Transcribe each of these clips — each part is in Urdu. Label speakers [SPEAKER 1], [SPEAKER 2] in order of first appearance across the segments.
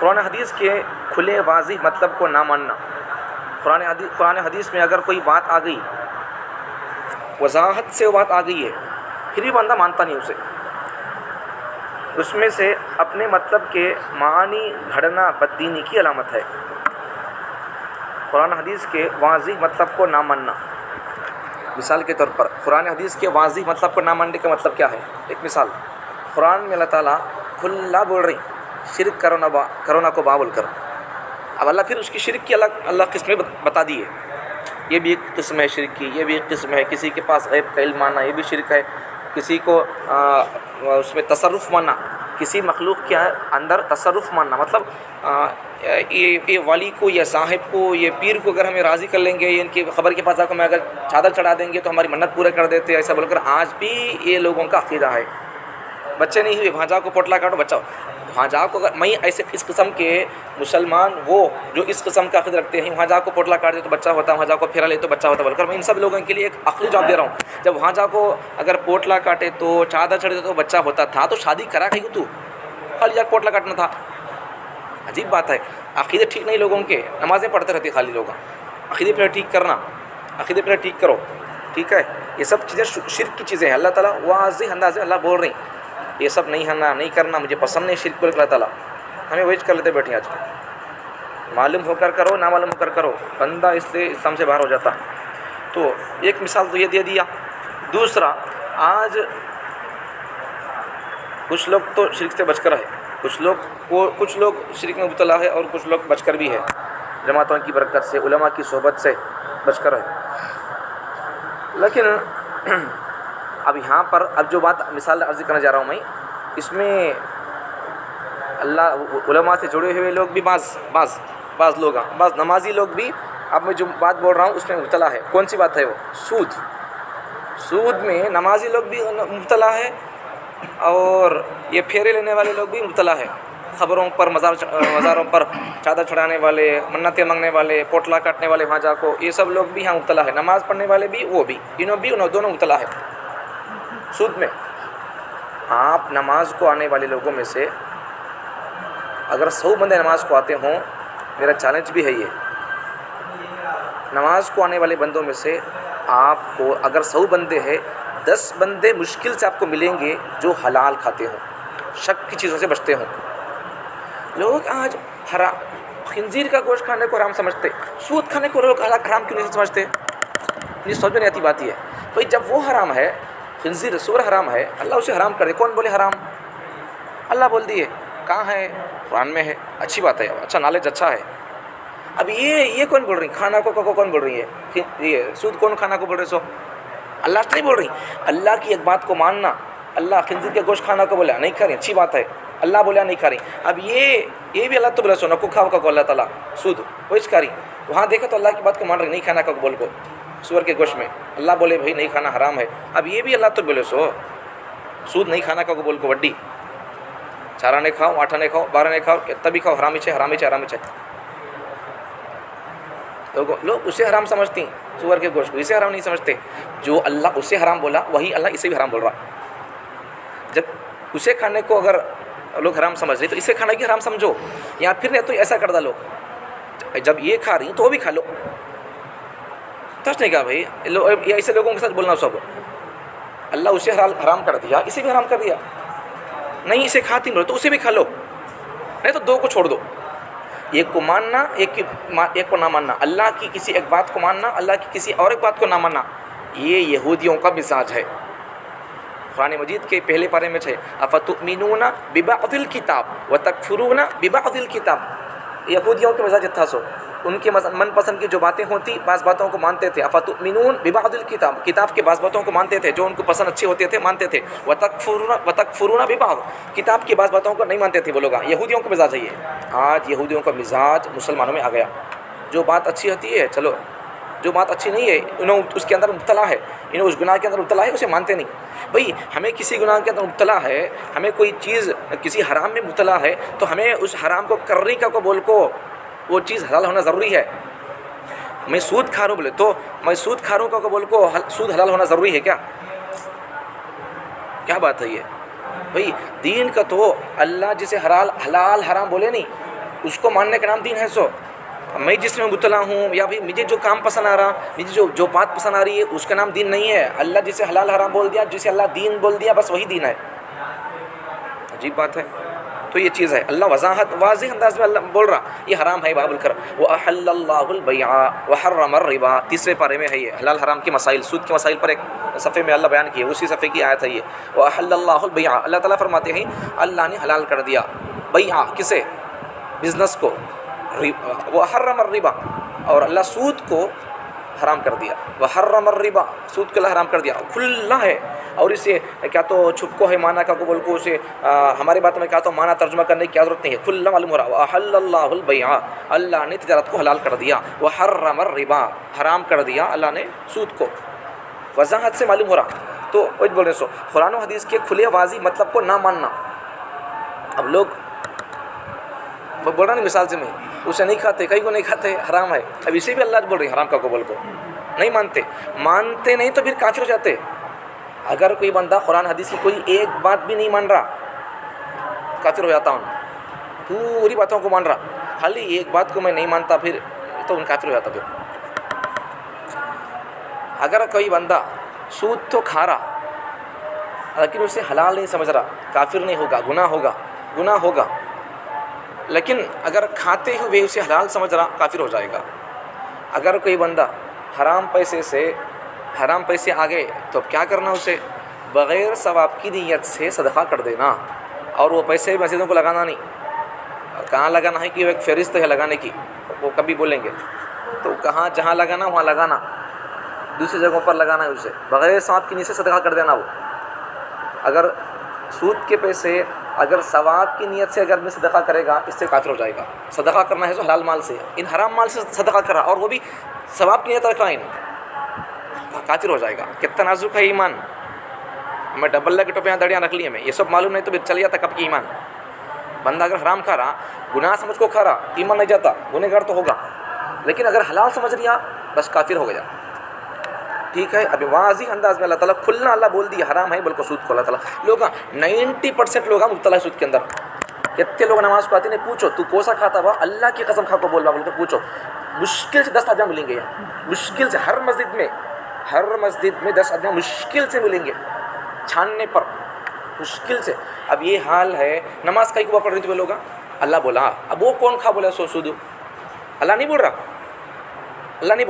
[SPEAKER 1] قرآن حدیث کے کھلے واضح مطلب کو نہ ماننا. قرآن حدیث میں اگر کوئی بات آ گئی، وضاحت سے وہ بات آ گئی ہے، پھر بھی بندہ مانتا نہیں اسے، اس میں سے اپنے مطلب کے معنی گھڑنا بددینی کی علامت ہے. قرآن حدیث کے واضح مطلب کو نہ ماننا. مثال کے طور پر قرآن حدیث کے واضح مطلب کو نہ ماننے کا مطلب کیا ہے؟ ایک مثال، قرآن میں اللہ تعالیٰ کھلا بول رہی شرک کرو نہ کو با بول کر. اب اللہ پھر اس کی شرک کی اللہ قسمیں بتا دی ہے. یہ بھی ایک قسم ہے شرک کی، یہ بھی ایک قسم ہے. کسی کے پاس غیب کا علم ماننا، یہ بھی شرک ہے. کسی کو اس میں تصرف ماننا، کسی مخلوق کے اندر تصرف ماننا، مطلب یہ والی کو یا صاحب کو، یہ پیر کو اگر ہمیں راضی کر لیں گے، ان کی خبر کے پاس آ کر میں اگر چادر چڑھا دیں گے تو ہماری منت پورے کر دیتے، ایسا بول کر آج بھی یہ لوگوں کا عقیدہ ہے. بچے نہیں ہوئے، بھانجا کو پوٹلا کاٹو بچہ. بھانجا کو اگر میں ایسے اس قسم کے مسلمان وہ جو اس قسم کا عقیدہ رکھتے ہیں، بھانجا کو پوٹلا کاٹ دے تو بچہ ہوتا ہے، بھانجا کو پھیرا لے تو بچہ ہوتا ہے بول کر میں ان سب لوگوں کے لیے ایک عقلی جواب دے رہا ہوں. جب بھانجا کو اگر پوٹلا کاٹے تو چادر چڑھے تو بچہ ہوتا تھا، تو شادی کرا کہیں تو خالی جا پوٹلا کاٹنا تھا. عجیب بات ہے. عقیدے ٹھیک نہیں لوگوں کے، نمازیں پڑھتے رہتے خالی لوگ. عقیدے پہ ٹھیک کرنا، عقیدے پہ ٹھیک کرو. ٹھیک ہے، یہ سب چیزیں شرک کی چیزیں ہیں. اللہ تعالیٰ واضح انداز اللہ بول رہی یہ سب نہیں کرنا، مجھے پسند نہیں شرک. اللہ تعالیٰ ہمیں وہی کر لیتے بیٹھے آج کل، معلوم ہو کر کرو، نہ معلوم ہو کر کرو، بندہ اس سے اسلام سے باہر ہو جاتا. تو ایک مثال تو یہ دے دیا. دوسرا، آج کچھ لوگ تو شرک سے بچ کر ہے، کچھ لوگ شرک میں مبتلا ہے اور کچھ لوگ بچ کر بھی ہے، جماعتوں کی برکت سے، علماء کی صحبت سے بچ کر ہے. لیکن اب یہاں پر جو بات مثال عرض کرنا جا رہا ہوں میں، اس میں اللہ علماء سے جڑے ہوئے لوگ بھی بعض لوگ، بعض نمازی لوگ بھی، اب میں جو بات بول رہا ہوں اس میں مبتلا ہے. کون سی بات ہے وہ؟ سود میں نمازی لوگ بھی مبتلا ہے اور یہ پھیرے لینے والے لوگ بھی مبتلا ہے. خبروں پر، مزاروں پر چادر چڑھانے والے، منتیں مانگنے والے، پوٹلا کاٹنے والے بھانجا کو، یہ سب لوگ بھی یہاں مبتلا ہے. نماز پڑھنے والے بھی، وہ بھی، انہوں دونوں مبتلا ہے سود میں. آپ نماز کو آنے والے لوگوں میں سے اگر 100 بندے نماز کو آتے ہوں، میرا چیلنج بھی ہے یہ، نماز کو آنے والے بندوں میں سے آپ کو اگر 100 بندے ہیں، 10 بندے مشکل سے آپ کو ملیں گے جو حلال کھاتے ہوں، شک کی چیزوں سے بچتے ہوں. لوگ آج خنزیر کا گوشت کھانے کو حرام سمجھتے، سود کھانے کو لوگ حرام کیوں نہیں سمجھتے؟ یہ سمجھ میں نہیں آتی بات یہ ہے. بھائی جب وہ حرام ہے، خنزیر سور حرام ہے، اللہ اسے حرام کر دے. کون بولے حرام؟ اللہ بول دیے. کہاں ہے؟ قرآن میں ہے. اچھی بات ہے، اچھا نالج اچھا ہے. اب یہ کون بول رہی؟ کھانا کو کون بول رہی ہے؟ یہ سود کون کھانا کو بول رہے؟ سو اللہ نہیں بول رہی. اللہ کی ایک بات کو ماننا. اللہ خنزیر کے گوشت کھانا کو بولا نہیں کھا رہی، اچھی بات ہے، اللہ بولا نہیں کھا رہی. اب یہ بھی اللہ تو بولا سو نہ کو کھاؤ کا کو اللہ تعالیٰ سود وہ اس کھا رہی. وہاں دیکھا تو اللہ کی بات کو مان رہی، نہیں کھانا کا بول کو سور کے گوشت میں. اللہ بولے بھائی نہیں کھانا حرام ہے. اب یہ بھی اللہ تو بولے سو سود نہیں کھانا کا کو بول کو وڈی. چارہ نہیں کھاؤ، آٹھا نہیں کھاؤ، 12 نہیں کھاؤ، تبھی کھاؤ، حرامی چھ. لوگ اسے حرام سمجھتی ہیں، سور کے گوشت کو اسے حرام نہیں سمجھتے. جو اللہ اسے حرام بولا وہی اللہ اسے بھی حرام بول رہا. جب اسے کھانے کو اگر لوگ حرام سمجھ رہے تو اسے کھانا بھی حرام سمجھو، یا پھر نہیں تو ایسا کر ڈالو جب یہ کھا رہی تو وہ بھی کھا لو. سچ نہیں کہا بھائی، ایسے لوگوں کے ساتھ بولنا سب اللہ اسے حرام کر دیا، اسے بھی حرام کر دیا. نہیں اسے کھاتی بولو تو اسے بھی کھا لو، نہیں تو 2 کو چھوڑ دو. ایک کو ماننا، ایک کو نہ ماننا. اللہ کی کسی ایک بات کو ماننا، اللہ کی کسی اور ایک بات کو نہ ماننا، یہ یہودیوں کا مزاج ہے. قرآن مجید کے پہلے پارے میں ہے افتؤمنون ببعض الکتاب وتکفرون ببعض الکتاب. یہودیوں کے مزاج تھا سو ان کے من پسند کی جو باتیں ہوتی بعض باتوں کو مانتے تھے. افتؤمنون ببعض الکتاب، کتاب کے بعض باتوں کو مانتے تھے جو ان کو پسند اچھے ہوتے تھے مانتے تھے. وتکفرون ببعض، کتاب کی بعض باتوں کو نہیں مانتے تھے وہ لوگ. یہودیوں کا مزاج ہے یہ. آج یہودیوں کا مزاج مسلمانوں میں آ گیا. جو بات اچھی ہوتی ہے چلو، جو بات اچھی نہیں ہے انہوں اس کے اندر مبتلا ہے، انہوں اس گناہ کے اندر مبتلا ہے، اسے مانتے نہیں. بھئی ہمیں کسی گناہ کے اندر مبتلا ہے، ہمیں کوئی چیز کسی حرام میں مبتلا ہے تو ہمیں اس حرام کو کرنے کا کو بول کو وہ چیز حلال ہونا ضروری ہے. میں سود کھا رہا ہوں بولے تو میں سود کھا رہا ہوں کا بول کو سود حلال ہونا ضروری ہے کیا؟ بات ہے یہ؟ بھئی دین کا تو اللہ جسے حلال حرام بولے نہیں، اس کو ماننے کا نام دین ہے. سو میں جس میں مبتلا ہوں یا بھی مجھے جو کام پسند آ رہا, مجھے جو بات پسند آ رہی ہے, اس کا نام دین نہیں ہے. اللہ جسے حلال حرام بول دیا, جسے اللہ دین بول دیا, بس وہی دین ہے. عجیب بات ہے. تو یہ چیز ہے, اللہ وضاحت واضح انداز میں اللہ بول رہا یہ حرام ہے باب الکر. وَأَحَلَّ اللَّهُ الْبَيْعَ وَحَرَّمَ الرِّبَا, تیسرے پارے میں ہے یہ حلال حرام کے مسائل, سود کے مسائل پر ایک صفحے میں اللہ بیان کیے, اسی صفحے کی آیت ہے یہ. وَأَحَلَّ اللَّهُ الْبَيْعَ, اللہ تعالیٰ فرماتے ہیں اللہ نے حلال کر دیا بیع, کسے؟ بزنس کو. وَحَرَّمَ الرِّبَا, اور اللہ سود کو حرام کر دیا. وَحَرَّمَ الرِّبَا, سود کو اللہ حرام کر دیا, کھلا ہے. اور اسے کیا تو چھپ کو ہے معنی کا کو بول کو اسے ہمارے بات میں کیا تو معنی ترجمہ کرنے کی ضرورت نہیں ہے, کھلا معلوم ہو رہا. وَأَحَلَّ اللَّهُ الْبَيْعَ, اللہ نے تجارت کو حلال کر دیا. وَحَرَّمَ الرِّبَا, حرام کر دیا اللہ نے سود کو. وضاحت سے معلوم ہو رہا. تو وہی بول رہے سو قرآن و حدیث کے کھلے واضح مطلب کو نہ ماننا. اب لوگ بول رہا نہیں مثال سے, میں اسے نہیں کھاتے, کئی کو نہیں کھاتے, حرام ہے. اب اسے بھی اللہ بول رہی حرام کا قبول کو نہیں مانتے نہیں تو پھر کافر ہو جاتے. اگر کوئی بندہ قرآن حدیث کی کوئی ایک بات بھی نہیں مان رہا, کافر ہو جاتا ہوں. پوری باتوں کو مان رہا, خالی ایک بات کو میں نہیں مانتا, پھر تو ان کافر ہو جاتا. پھر اگر کوئی بندہ سود تو کھا رہا لیکن اسے حلال نہیں سمجھ رہا, کافر نہیں ہوگا, گناہ ہوگا. لیکن اگر کھاتے ہوئے اسے حلال سمجھ رہا, کافر ہو جائے گا. اگر کوئی بندہ حرام پیسے آ گئے تو اب کیا کرنا, اسے بغیر ثواب کی نیت سے صدقہ کر دینا. اور وہ پیسے مسجدوں کو لگانا نہیں. کہاں لگانا ہے کہ وہ ایک فہرست ہے لگانے کی, وہ کبھی بولیں گے تو کہاں جہاں لگانا وہاں لگانا, دوسری جگہوں پر لگانا ہے. اسے بغیر ثواب کی نیت سے صدقہ کر دینا. وہ اگر سود کے پیسے اگر ثواب کی نیت سے اگر میں صدقہ کرے گا, اس سے کافر ہو جائے گا. صدقہ کرنا ہے تو حلال مال سے, ان حرام مال سے صدقہ کرا اور وہ بھی ثواب کی نیت رکھا, کافر ہو جائے گا. کتنا نازک ہے ایمان. ہمیں ڈبل کی ٹوپیاں دڑیاں رکھ لی ہیں, یہ سب معلوم نہیں تو پھر چل جاتا کب کی ایمان. بندہ اگر حرام کھا رہا, گناہ سمجھ کو کھا رہا, ایمان نہیں جاتا, گنہگار تو ہوگا. لیکن اگر حلال سمجھ لیا بس کافر ہو گیا. ٹھیک ہے. ابھی واضح انداز میں اللہ تعالیٰ کھلنا اللہ بول دیا حرام ہے, بلکہ سود کو اللہ تعالیٰ. لوگ 90% لوگ مبتلا ہے سود کے اندر. کتنے لوگ نماز کو آتے نہیں, پوچھو تو کوسا کھاتا ہوا, اللہ کی قسم کھا کو بول کے پوچھو, مشکل سے 10 آدمی ملیں گے. مشکل سے ہر مسجد میں 10 آدمی مشکل سے ملیں گے, چھاننے پر مشکل سے. اب یہ حال ہے, نماز کئی کو پڑھ رہی تھی لوگ, اللہ بولا. اب وہ کون کھا بولا سود, اللہ نہیں بول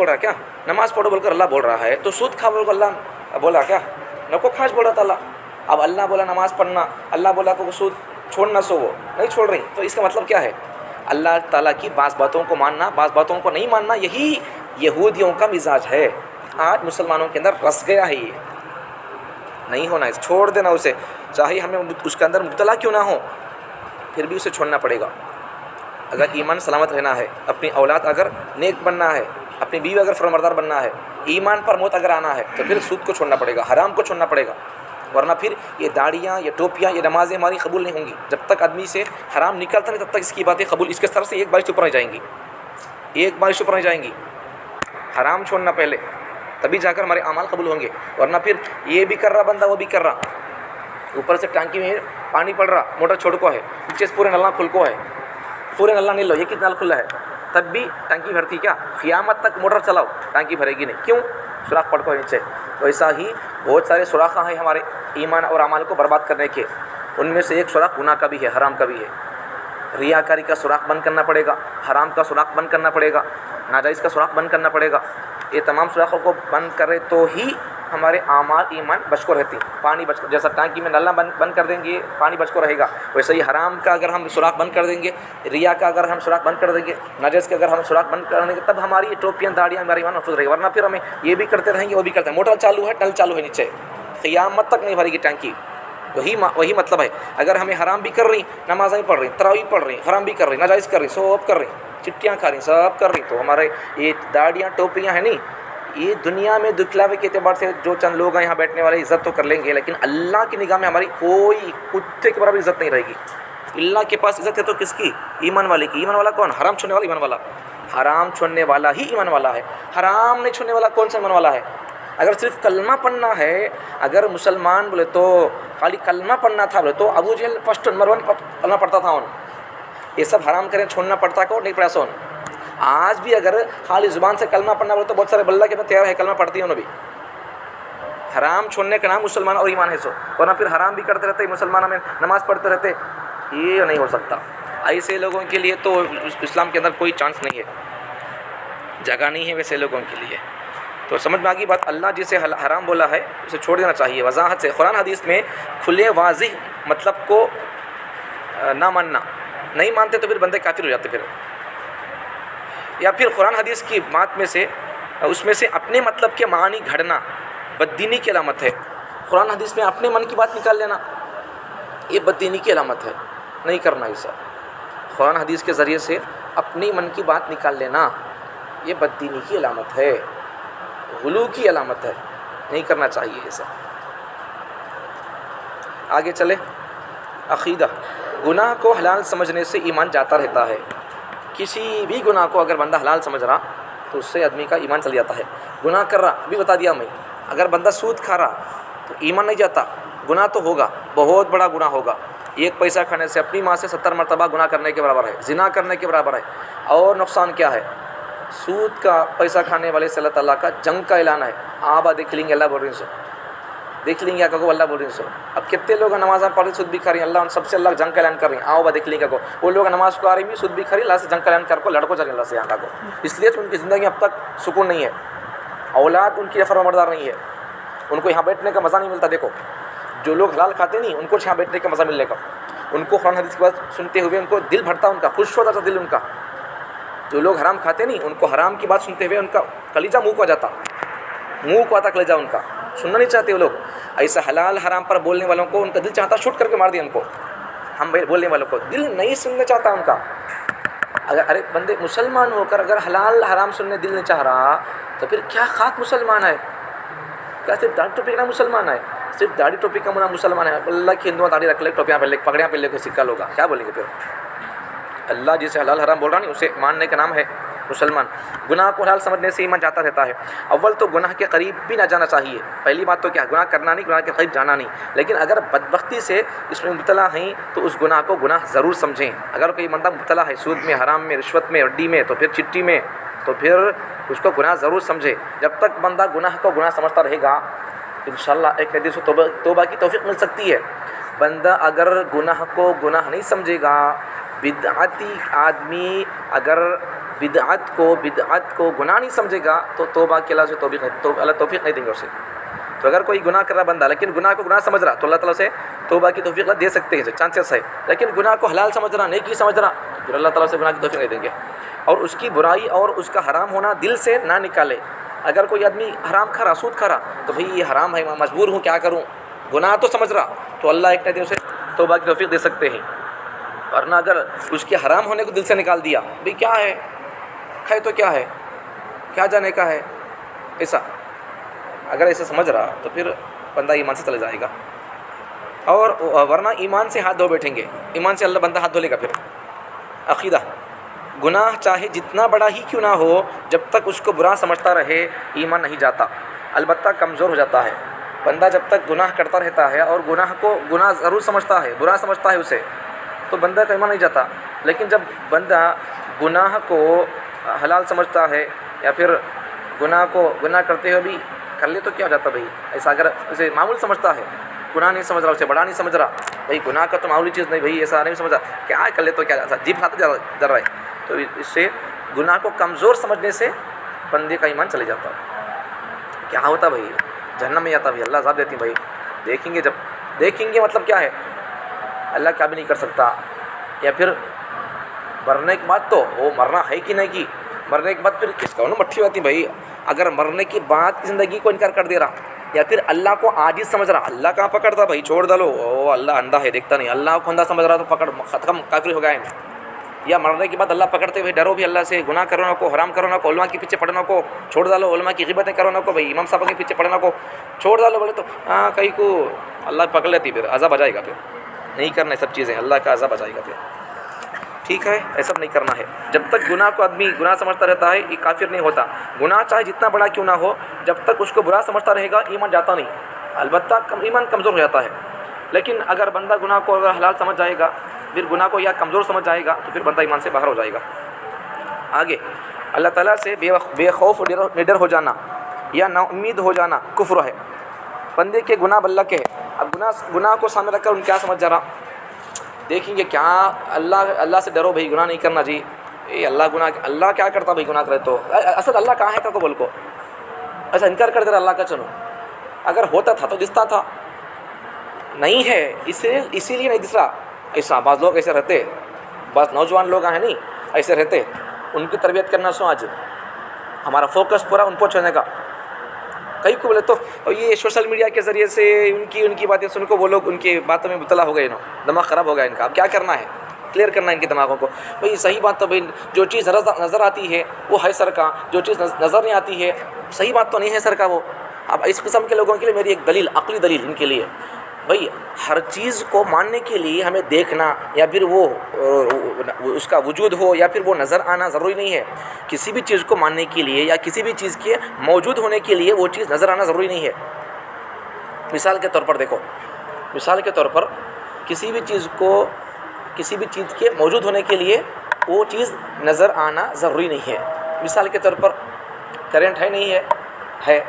[SPEAKER 1] رہا کیا؟ نماز پڑھو بول کر اللہ بول رہا ہے, تو سود کھا بول کر اللہ بولا کیا؟ نہ کو کھاش بول رہا تھا اللہ. اب اللہ بولا نماز پڑھنا, اللہ بولا کو سود چھوڑنا, سو وہ نہیں چھوڑ رہی. تو اس کا مطلب کیا ہے؟ اللہ تعالیٰ کی بعض باتوں کو ماننا, بعض باتوں کو نہیں ماننا, یہی یہودیوں کا مزاج ہے. آج مسلمانوں کے اندر رس گیا ہے, یہ نہیں ہونا ہے. چھوڑ دینا اسے, چاہے ہمیں اس کے اندر مبتلا کیوں نہ ہو, پھر بھی اسے چھوڑنا پڑے گا. اگر ایمان سلامت رہنا ہے, اپنی اولاد اگر نیک بننا ہے, اپنی بیوی اگر فرمانبردار بننا ہے, ایمان پر موت اگر آنا ہے, تو پھر سود کو چھوڑنا پڑے گا, حرام کو چھوڑنا پڑے گا. ورنہ پھر یہ داڑیاں, یہ ٹوپیاں, یہ نمازیں ہماری قبول نہیں ہوں گی. جب تک آدمی سے حرام نکلتا نہیں تب تک اس کی باتیں قبول, اس کے سر سے ایک بارش اوپر نہیں جائیں گی, حرام چھوڑنا پہلے, تبھی جا کر ہمارے اعمال قبول ہوں گے. ورنہ پھر یہ بھی کر رہا بندہ, وہ بھی کر رہا, اوپر سے ٹانکی میں پانی پڑ رہا, موٹر چھوڑ کو ہے, نیچے سے پورے نل کھل کو ہے, پورے نل نہیں لو, یہ کتنا نل کھلا ہے, تب بھی ٹانکی بھرتی کیا؟ قیامت تک موٹر چلاؤ ٹانکی بھرے گی نہیں. کیوں؟ سوراخ پڑ کو ہے نیچے. ویسا ہی بہت سارے سوراخ ہیں ہمارے ایمان اور اعمال کو برباد کرنے کے. ان میں سے ایک سوراخ گناہ کا بھی ہے, حرام کا بھی ہے. ریاکاری کا سوراخ بند کرنا پڑے گا, حرام کا سوراخ بند کرنا پڑے گا, ناجائز کا سوراخ بند کرنا پڑے گا. یہ تمام سوراخوں کو بند کرے تو ہی ہمارے اعمال ایمان بچ کو رہتی. پانی بچ کو, جیسا ٹانکی میں نلا بند کر دیں گے پانی بچ کو رہے گا, ویسے ہی حرام کا اگر ہم سوراخ بند کر دیں گے, ریا کا اگر ہم سوراخ بند کر دیں گے, ناجائز کا اگر ہم سوراخ بند کر دیں گے, تب ہماری یہ ٹوپیاں داڑیاں ہماری ایمان محفوظ رہے گی. ورنہ پھر ہمیں یہ بھی کرتے رہیں گے, وہ بھی کرتے ہیں, موٹر چالو ہے, نل چالو ہے نیچے, قیامت تک نہیں بھرے گی ٹانکی. وہی مطلب ہے. اگر ہمیں حرام بھی کر رہی, نمازیں پڑھ رہی, تراویح پڑھ رہی, حرام بھی کر رہی, ناجائز کر رہی, سب کر رہی, چٹیاں کھا رہی, سب کر رہی, تو ہمارے یہ داڑیاں ٹوپیاں ہیں نہیں, یہ دنیا میں دکھلاوے کے اعتبار سے جو چند لوگ ہیں یہاں بیٹھنے والے عزت تو کر لیں گے, لیکن اللہ کی نگاہ میں ہماری کوئی کتے کے برابر عزت نہیں رہے گی. اللہ کے پاس عزت ہے تو کس کی؟ ایمان والے کی. ایمان والا کون؟ حرام چھوڑنے والا ایمان والا. حرام چھوڑنے والا ہی ایمان والا ہے. حرام نہیں چھوڑنے والا کون سا ایمان والا ہے؟ اگر صرف کلمہ پڑھنا ہے, اگر مسلمان بولے تو خالی کلمہ پڑھنا تھا بولے تو ابو جہل فرسٹ نمبر 1 کلمہ پڑھتا تھا. یہ سب حرام کریں چھوڑنا پڑتا کو نہیں پڑا سون. آج بھی اگر خالی زبان سے کلمہ پڑھنا بولے تو بہت سارے بلّہ کے میں تیار ہے کلمہ پڑھتی ہیں انہوں بھی. حرام چھوڑنے کا نام مسلمان اور ایمان ہے سو, ورنہ پھر حرام بھی کرتے رہتے مسلمانوں میں نماز پڑھتے رہتے. یہ نہیں ہو سکتا. ایسے لوگوں کے لیے تو اسلام کے اندر کوئی چانس نہیں ہے, جگہ نہیں ہے ویسے لوگوں کے لیے. تو سمجھ میں آگی بات. اللہ جسے حرام بولا ہے اسے چھوڑ دینا چاہیے وضاحت سے. قرآن حدیث میں کھلے واضح مطلب کو نہ ماننا, نہیں مانتے تو پھر بندے کافر ہو جاتے پھر. یا پھر قرآن حدیث کی بات میں سے اس میں سے اپنے مطلب کے معنی گھڑنا بددینی کی علامت ہے. قرآن حدیث میں اپنے من کی بات نکال لینا یہ بددینی کی علامت ہے, نہیں کرنا ایسا. قرآن حدیث کے ذریعے سے اپنی من کی بات نکال لینا یہ بددینی کی علامت ہے, غلو کی علامت ہے, نہیں کرنا چاہیے ایسا. آگے چلے. عقیدہ. گناہ کو حلال سمجھنے سے ایمان جاتا رہتا ہے. کسی بھی گناہ کو اگر بندہ حلال سمجھ رہا تو اس سے آدمی کا ایمان چل جاتا ہے. گناہ کر رہا بھی بتا دیا میں, اگر بندہ سود کھا رہا تو ایمان نہیں جاتا. گناہ تو ہوگا, بہت بڑا گناہ ہوگا. ایک پیسہ کھانے سے اپنی ماں سے 70 مرتبہ گناہ کرنے کے برابر ہے, زنا کرنے کے برابر ہے. اور نقصان کیا ہے؟ سود کا پیسہ کھانے والے سے اللہ تعالیٰ کا جنگ کا اعلان ہے. آپ دیکھ لیں گے, اللہ بول رہی سو دیکھ لیں گے کو, اللہ بول رہی سو. اب کتنے لوگ نمازاں پڑھ رہی سود بھی کھا رہی ہیں, اللہ ان سب سے اللہ جنگ کا اعلان کر رہی ہیں. آؤ دیکھ لیں گے کو, وہ لوگ نماز کو آ رہی بھی سود بھی کھا رہی, اللہ سے جنگ کا اعلان کر کو لڑکوں چلیں اللہ سے یہاں کو. اس لیے تو ان کی زندگی میں اب تک سکون نہیں ہے, اولاد ان کی فرمانبردار نہیں ہے, ان کو یہاں بیٹھنے کا مزہ نہیں ملتا. دیکھو جو لوگ حلال کھاتے نہیں ان کو یہاں بیٹھنے کا مزہ ملنے کا, ان کو قرآن حدیث کی بات سنتے ہوئے ان کو دل بھرتا, ان کا خوش ہوتا تھا دل ان کا. جو لوگ حرام کھاتے نہیں ان کو حرام کی بات سنتے ہوئے ان کا کلیجہ منہ کو آ جاتا, منہ کو آتا کلیجہ ان کا, سننا نہیں چاہتے وہ لوگ. ایسا حلال حرام پر بولنے والوں کو ان کا دل چاہتا شوٹ کر کے مار دیا ان کو. ہم بولنے والوں کو دل نہیں سننا چاہتا ان کا. اگر ارے بندے مسلمان ہو کر اگر حلال حرام سننے دل نہیں چاہ رہا تو پھر کیا خاک مسلمان ہے؟ کیا صرف داڑھی ٹوپی کا مسلمان ہے؟ صرف داڑھی ٹوپی کا مسلمان ہے. اللہ کی ہندوؤں داڑھی رکھ لے, ٹوپیاں پہن لے, پگڑیاں پہن لے, کوئی سکہ لوگا, کیا بولیں گے پھر؟ اللہ جسے حلال حرام بول رہا نہیں اسے ماننے کا نام ہے مسلمان. گناہ کو حلال سمجھنے سے ایمان جاتا رہتا ہے. اول تو گناہ کے قریب بھی نہ جانا چاہیے. پہلی بات تو کیا, گناہ کرنا نہیں, گناہ کے قریب جانا نہیں. لیکن اگر بدبختی سے اس میں مبتلا ہیں تو اس گناہ کو گناہ ضرور سمجھیں. اگر کوئی بندہ مبتلا ہے سود میں, حرام میں, رشوت میں, اڈی میں, تو پھر چٹی میں, تو پھر اس کو گناہ ضرور سمجھے. جب تک بندہ گناہ کو گناہ سمجھتا رہے گا انشاءاللہ ایک حدیث کو توبہ کی توفیق مل سکتی ہے. بندہ اگر گناہ کو گناہ نہیں سمجھے گا, بدعتی آدمی اگر بدعت کو گناہ نہیں سمجھے گا تو توبہ کے اللہ سے اللہ توفیق نہیں دیں گے اسے. تو اگر کوئی گناہ کر رہا بندہ لیکن گناہ کو گناہ سمجھ رہا تو اللہ تعالیٰ سے توبہ کی توفیق دے سکتے ہیں, چانسز ہے. لیکن گناہ کو حلال سمجھ رہا, نیکی سمجھ رہا, پھر اللہ تعالیٰ سے گناہ کی توفیق نہیں دیں گے. اور اس کی برائی اور اس کا حرام ہونا دل سے نہ نکالے. اگر کوئی آدمی حرام کھا رہا, سود کھا رہا, تو بھئی یہ حرام ہے, میں مجبور ہوں, کیا کروں, گناہ تو سمجھ رہا, تو اللہ ایک دن اسے توبہ کی توفیق دے سکتے ہیں. ورنہ اگر اس کے حرام ہونے کو دل سے نکال دیا, بھئی کیا ہے, کھائے تو کیا ہے, کیا جانے کا ہے, ایسا اگر ایسا سمجھ رہا تو پھر بندہ ایمان سے چلا جائے گا. اور ورنہ ایمان سے ہاتھ دھو بیٹھیں گے, ایمان سے اللہ بندہ ہاتھ دھو لے گا. پھر عقیدہ. گناہ چاہے جتنا بڑا ہی کیوں نہ ہو, جب تک اس کو برا سمجھتا رہے ایمان نہیں جاتا, البتہ کمزور ہو جاتا ہے. بندہ جب تک گناہ کرتا رہتا ہے اور گناہ کو گناہ ضرور سمجھتا ہے, برا سمجھتا ہے اسے, تو بندہ کا ایمان نہیں جاتا. لیکن جب بندہ گناہ کو حلال سمجھتا ہے یا پھر گناہ کو گناہ کرتے ہوئے بھی کر لے تو کیا ہو جاتا بھائی, ایسا اگر اسے معمول سمجھتا ہے, گناہ نہیں سمجھ رہا, اسے بڑا نہیں سمجھ رہا, بھائی گناہ کا تو معمولی چیز نہیں, بھائی ایسا نہیں سمجھ رہا, کیا کر لے تو کیا جاتا, جیب ہاتھ جا رہا ہے. تو اس سے گناہ کو کمزور سمجھنے سے بندے کا ایمان چلے جاتا. کیا ہوتا بھائی, جہنم میں جاتا بھائی, اللہ عذاب دیتی بھائی. دیکھیں گے, جب دیکھیں گے مطلب کیا ہے, اللہ کیا بھی نہیں کر سکتا. یا پھر مرنے کے بعد تو وہ مرنا ہے کہ نہیں کی, مرنے کے بعد پھر کس کا مٹھی ہوتی بھائی. اگر مرنے کے بعد زندگی کو انکار کر دے رہا یا پھر اللہ کو عاجز سمجھ رہا, اللہ کہاں پکڑتا بھائی, چھوڑ ڈالو, او اللہ اندھا ہے دیکھتا نہیں, اللہ کو اندھا سمجھ رہا تو پکڑ ختم, کافر ہو گئے. یا مرنے کے بعد اللہ پکڑتے ہوئے ڈرو بھی اللہ سے, گناہ کرو نہ کو, حرام کرو نہ کو, علماء کے پیچھے پڑھنا کو چھوڑ ڈالو, علماء کی غیبتیں کرو نہ کو, بھائی امام صاحب کے پیچھے پڑھنا کو چھوڑ ڈالو. بولے تو ہاں کہیں کو اللہ پکڑ لیتی, پھر عذاب آ جائے گا. پھر نہیں کرنا یہ سب چیزیں, اللہ کا عذاب آ جائے گا. پھر ٹھیک ہے, ایسا نہیں کرنا ہے. جب تک گناہ کو آدمی گناہ سمجھتا رہتا ہے یہ کافر نہیں ہوتا. گناہ چاہے جتنا بڑا کیوں نہ ہو, جب تک اس کو برا سمجھتا رہے گا ایمان جاتا نہیں, البتہ ایمان کمزور ہو جاتا ہے. لیکن اگر بندہ گناہ کو اگر حلال سمجھ جائے گا، پھر گناہ کو یا کمزور سمجھ جائے گا، تو پھر بندہ ایمان سے باہر ہو جائے گا۔ آگے اللہ تعالیٰ سے بے خوف نڈر ہو جانا یا نا امید ہو جانا کفر ہے۔ بندے کے گناہ اللہ کے ہے، اب گناہ کو سامنے رکھ کر ان کیا سمجھ جا رہا، دیکھیں گے کیا اللہ سے ڈرو بھائی، گناہ نہیں کرنا جی، اللہ کیا کرتا بھائی گناہ کرے تو، اصل اللہ کہاں ہے کا کو بول کو ایسا انکار کر دے رہا اللہ کا، چلو اگر ہوتا تھا تو دستا تھا، نہیں ہے اسی لیے نہیں دس رہا۔ ایسا بعض لوگ ایسے رہتے، بعض نوجوان لوگ ہیں نہیں ایسے رہتے، ان کی تربیت کرنا سو آج ہمارا فوکس پورا ان کو چھوڑنے کا۔ کئی کو بولے تو یہ سوشل میڈیا کے ذریعے سے ان کی باتیں سن کو وہ لوگ ان کی باتوں میں مبتلا ہو گئے، دماغ خراب ہو گیا ان کا۔ اب کیا کرنا ہے، کلیئر کرنا ہے ان کے دماغوں کو، بھئی صحیح بات تو بھئی جو چیز نظر آتی ہے وہ ہے سر کا، جو چیز نظر نہیں آتی ہے صحیح بات تو نہیں ہے سر کا وہ۔ اب اس قسم کے لوگوں کے لیے میری ایک دلیل، عقلی دلیل ان کے لیے، بھئی ہر چیز کو ماننے کے لیے ہمیں دیکھنا یا پھر وہ اس کا وجود ہو یا پھر وہ نظر آنا ضروری نہیں ہے۔ کسی بھی چیز کو ماننے کے لیے یا کسی بھی چیز کے موجود ہونے کے لیے وہ چیز نظر آنا ضروری نہیں ہے۔ مثال کے طور پر دیکھو، مثال کے طور پر کسی بھی چیز کے موجود ہونے کے لیے وہ چیز نظر آنا ضروری نہیں ہے۔ مثال کے طور پر کرنٹ ہے نہیں ہے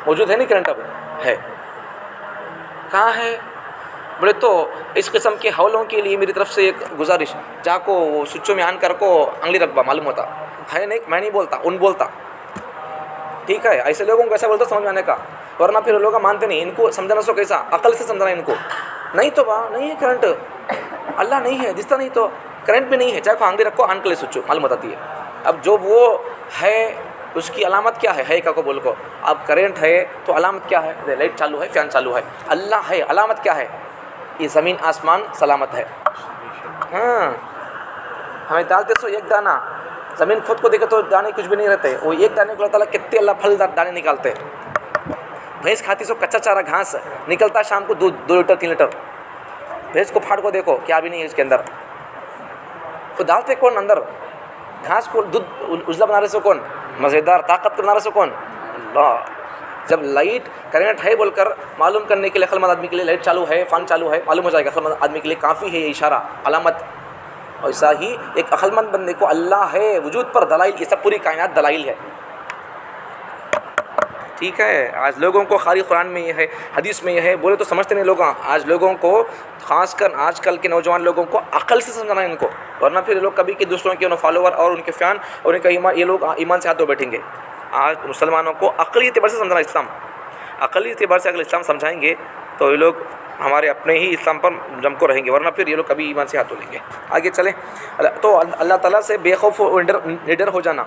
[SPEAKER 1] موجود ہے نہیں کرنٹ، اب ہے کہاں ہے بولے تو اس قسم کے حولوں کے لیے میری طرف سے ایک گزارش، جا کو سوئچوں میں آن کر کو انگلی رکھبا معلوم ہوتا ہے، نہیں میں نہیں بولتا ان بولتا، ٹھیک ہے ایسے لوگوں کو ایسا بولتا سمجھ میں آنے کا، ورنہ پھر لوگ مانتے نہیں، ان کو سمجھانا سو کیسا عقل سے سمجھانا ان کو، نہیں تو نہیں ہے کرنٹ، اللہ نہیں ہے دستا، نہیں تو کرنٹ بھی نہیں ہے، چاہے کو انگلی رکھو آن کر سوئچو معلوم ہوتی ہے۔ اب جو وہ ہے اس کی علامت کیا ہے کا کو بول کو، اب کرنٹ ہے تو علامت کیا ہے، لائٹ چالو ہے فین چالو ہے، اللہ ہے علامت کیا ہے، یہ زمین آسمان سلامت ہے۔ ہاں ہمیں ڈالتے سو ایک دانہ، زمین خود کو دیکھے تو دانے کچھ بھی نہیں رہتے، وہ ایک دانے کو اللہ تعالیٰ کتنے اللہ پھلدار دانے نکالتے۔ بھینس کھاتی سو کچا چارہ گھاس نکلتا ہے شام کو 2 لیٹر 3 لیٹر، بھینس کو پھاڑ کو دیکھو کیا بھی نہیں ہے اس کے اندر، تو ڈالتے کون اندر، گھاس کو دودھ اجلا بنا رہے سو کون، مزیدار طاقت بنا رہے سو کون، اللہ۔ جب لائٹ کرنٹ ہے بول کر معلوم کرنے کے لیے عقل مند آدمی کے لیے لائٹ چالو ہے فین چالو ہے معلوم ہو جائے گا، عقل مند آدمی کے لیے کافی ہے یہ اشارہ علامت۔ ایسا ہی ایک عقل مند بندے کو اللہ ہے وجود پر دلائل، یہ سب پوری کائنات دلائل ہے، ٹھیک ہے۔ آج لوگوں کو خالی قرآن میں یہ ہے حدیث میں یہ ہے بولے تو سمجھتے نہیں لوگ، آج لوگوں کو خاص کر آج کل کے نوجوان لوگوں کو عقل سے سمجھانا ہے ان کو، ورنہ پھر لوگ کبھی کہ دوسروں کے فالوور اور ان کے فین اور ان کا ایمان، یہ لوگ ایمان سے ہاتھ دھو بیٹھیں گے۔ آج مسلمانوں کو عقلی اعتبار سے سمجھنا اسلام، عقلی اعتبار سے اگر اسلام سمجھائیں گے تو یہ لوگ ہمارے اپنے ہی اسلام پر جم کو رہیں گے، ورنہ پھر یہ لوگ کبھی ایمان سے ہاتھ دھو لیں گے۔ آگے چلیں، تو اللہ تعالیٰ سے بے خوف و نڈر ہو جانا،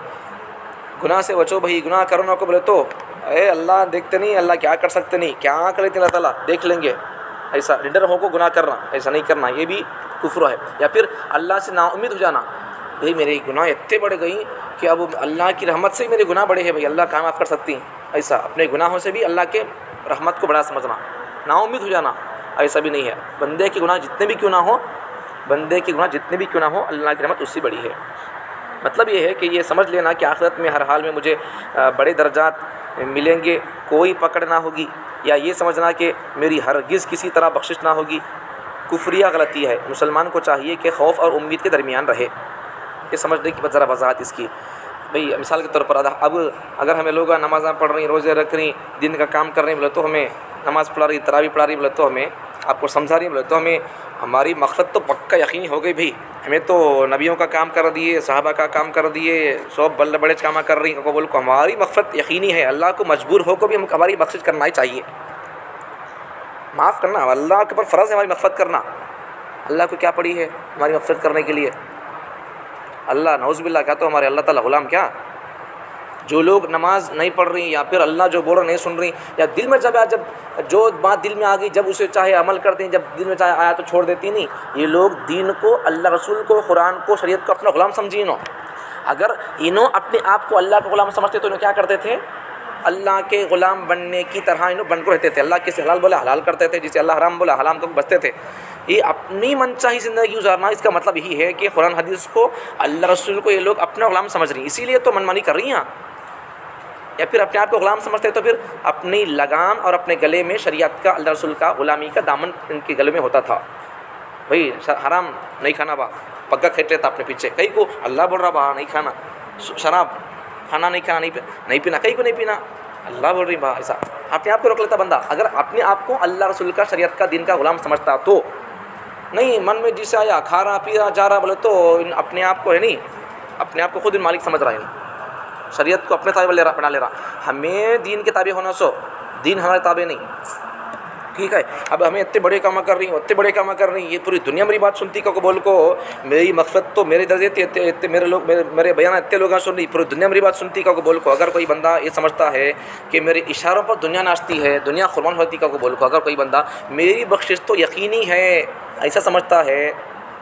[SPEAKER 1] گناہ سے بچو بھائی، گناہ کرنا کو بولے تو اے اللہ دیکھتے نہیں، اللہ کیا کر سکتے نہیں، کیا کر لیتے اللہ تعالیٰ دیکھ لیں گے، ایسا نڈر ہو کو گناہ کرنا، ایسا نہیں کرنا، یہ بھی کفر ہے۔ یا پھر اللہ سے نا امید ہو جانا، بھائی میرے گناہ اتنے بڑھ گئی کہ اب اللہ کی رحمت سے ہی میرے گناہ بڑے ہیں، بھائی اللہ کہاں معاف کر سکتی ہیں، ایسا اپنے گناہوں سے بھی اللہ کے رحمت کو بڑا سمجھنا، نا امید ہو جانا، ایسا بھی نہیں ہے۔ بندے کے گناہ جتنے بھی کیوں نہ ہو اللہ کی رحمت اس سے بڑی ہے۔ مطلب یہ ہے کہ یہ سمجھ لینا کہ آخرت میں ہر حال میں مجھے بڑے درجات ملیں گے، کوئی پکڑ نہ ہوگی، یا یہ سمجھنا کہ میری ہرگز کسی طرح بخشش نہ ہوگی، کفریہ غلطی ہے۔ مسلمان کو چاہیے کہ خوف اور امید کے درمیان رہے، یہ سمجھنے کی ذرا وضاحت اس کی۔ بھئی مثال کے طور پر اب اگر ہمیں لوگ نمازاں پڑھ رہی، روزے رکھ رہی، دن کا کام کر رہے ہیں بولے تو ہمیں نماز پڑھا رہی، تراویح پڑھا رہی بولے تو ہمیں آپ کو سمجھا رہی ہے بولے تو ہمیں ہماری مقصد تو پکا یقینی ہو گئی، بھئی ہمیں تو نبیوں کا کام کر دیے، صحابہ کا کام کر دیے، سب بڑے بڑے کام کر رہی کو بول کو ہماری مقصد یقینی ہے، اللہ کو مجبور ہو کو بھی ہماری بخشش کرنا ہی چاہیے، معاف کرنا اللہ کے اوپر فرض ہے، ہماری مغفرت کرنا۔ اللہ کو کیا پڑی ہے ہماری مغفرت کرنے کے لیے؟ اللہ نعوذ باللہ کیا تو ہمارے اللہ تعالیٰ غلام کیا؟ جو لوگ نماز نہیں پڑھ رہی یا پھر اللہ جو بول رہا نہیں سن رہی، یا دل میں جب جو بات دل میں آ گئی جب اسے چاہے عمل کرتے ہیں، جب دل میں چاہے آیا تو چھوڑ دیتی نہیں، یہ لوگ دین کو، اللہ رسول کو، قرآن کو، شریعت کو اپنا غلام سمجھی انہوں۔ اگر انہوں اپنے آپ کو اللہ کا غلام سمجھتے تو انہوں کیا کرتے تھے؟ اللہ کے غلام بننے کی طرح انہوں بن کو رہتے تھے، اللہ کسے حلال بولا حلال کرتے تھے، جسے اللہ حرام بولا حرام کو بچتے تھے۔ یہ اپنی منچاہی زندگی گزارنا، اس کا مطلب یہی ہے کہ قرآن حدیث کو، اللہ رسول کو یہ لوگ اپنا غلام سمجھ رہی ہیں، اسی لیے تو منمانی کر رہی ہیں۔ یا پھر اپنے آپ کو غلام سمجھتے تو پھر اپنی لگام اور اپنے گلے میں شریعت کا، اللہ رسول کا، غلامی کا دامن ان کے گلے میں ہوتا تھا. بھائی حرام نہیں کھانا با، پگا کھینچ لیتا اپنے پیچھے. کئی کو اللہ بول رہا با نہیں کھانا، شراب کھانا نہیں کھانا، نہیں پینا، کئی کو نہیں پینا، اللہ بول رہی با. ایسا اپنے آپ کو روک لیتا بندہ. اگر اپنے آپ کو اللہ رسول کا، شریعت کا، دین کا غلام سمجھتا تو نہیں، من میں جسے آیا کھا رہا پی رہا جا رہا بولے تو اپنے آپ کو ہے نہیں، اپنے آپ کو خود مالک سمجھ رہا ہے، شریعت کو اپنے تابع بنا لے رہا. ہمیں دین کے تابع ہونا، سو دین ہمارے تابع نہیں. ٹھیک ہے. اب ہمیں اتنے بڑے کام کر رہی ہوں، اتنے بڑے کام کر رہی ہیں، یہ پوری دنیا میری بات سنتی کو بول کو، میری مقصد تو میرے درجے اتنے میرے لوگ، میرے بیان اتنے لوگ سن رہی، پوری دنیا میری بات سنتی کو بول کو. اگر کوئی بندہ یہ سمجھتا ہے کہ میرے اشاروں پر دنیا ناچتی ہے، دنیا قربان ہوتی کو بول کو، اگر کوئی بندہ میری بخشش تو یقینی ہے ایسا سمجھتا ہے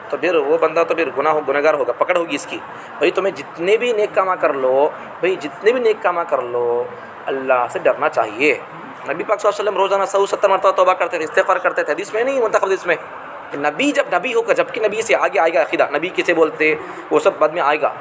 [SPEAKER 1] تو پھر وہ بندہ تو پھر گناہگار ہوگا، پکڑ ہوگی اس کی. بھائی تمہیں جتنے بھی نیک کام کر لو، بھائی جتنے بھی نیک کام کر لو، اللہ سے ڈرنا چاہیے. نبی پاک صلی اللہ علیہ وسلم روزانہ 170 مرتبہ توبہ کرتے تھے، استغفار کرتے تھے. حدیث میں نہیں منتخب حدیث میں کہ نبی جب نبی ہو کر، جب کہ نبی سے آگے آئے گا عقیدہ، نبی کسے بولتے وہ سب بعد میں آئے گا،